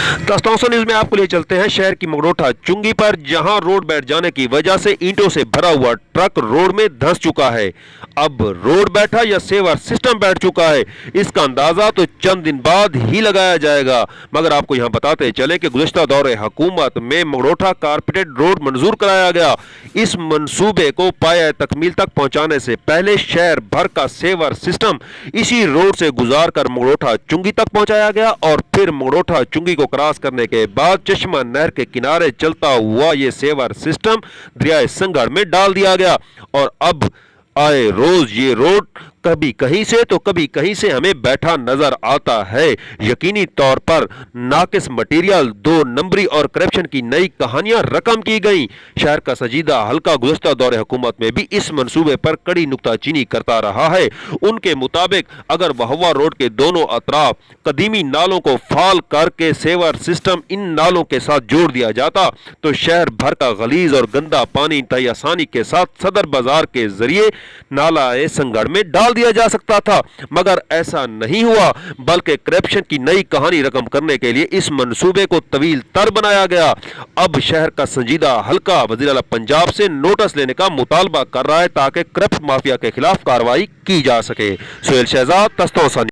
तस्तौसा news में आपको ले चलते हैं शहर की मगरोठा चुंगी पर, जहां रोड बैठ जाने की वजह से ईंटों से भरा हुआ ट्रक रोड में धंस चुका है। अब रोड बैठा या सेवर सिस्टम बैठ चुका है, इसका अंदाजा तो चंद दिन बाद ही लगाया जाएगा। मगर आपको यहां बताते चले कि गुज़िश्ता दौरे हुकूमत में मगरोठा कारपेटेड रोड मंजूर कराया गया। इस मंसूबे को पाया तकमील तक पहुंचाने से पहले शहर भर का सेवर सिस्टम इसी रोड से गुजार कर मगरोठा चुंगी तक पहुंचाया गया और फिर मगरोठा चुंगी को क्रॉस करने के बाद चश्मा नहर के किनारे चलता हुआ ये सेवर सिस्टम दरियाए संगड़ में डाल दिया गया। और अब आए रोज ये रोड कभी कहीं से तो कभी कहीं से हमें बैठा नजर आता है। यकीनी तौर पर नाकिस मटेरियल, दो नंबरी और करप्शन की नई कहानियां रकम की गई। शहर का संजीदा हल्का गुज़िश्ता दौरे हुकूमत में भी इस मंसूबे पर कड़ी नुक्ताचीनी करता रहा है। उनके मुताबिक अगर वहवा रोड के दोनों अतराफ कदीमी नालों को फाल करके सेवर सिस्टम इन नालों के साथ जोड़ दिया जाता तो शहर भर का गलीज और गंदा पानी इंतहाई आसानी के साथ सदर बाजार के जरिए नाला संगड़ में डाल दिया जा सकता था। मगर ऐसा नहीं हुआ, बल्कि करप्शन की नई कहानी रकम करने के लिए इस मंसूबे को तवील तर बनाया गया। अब शहर का संजीदा हल्का वज़ीर आला पंजाब से नोटिस लेने का मुतालबा कर रहा है ताकि करप्ट माफिया के खिलाफ कार्रवाई की जा सके। सुहेल शहजाद, तस्तौसा।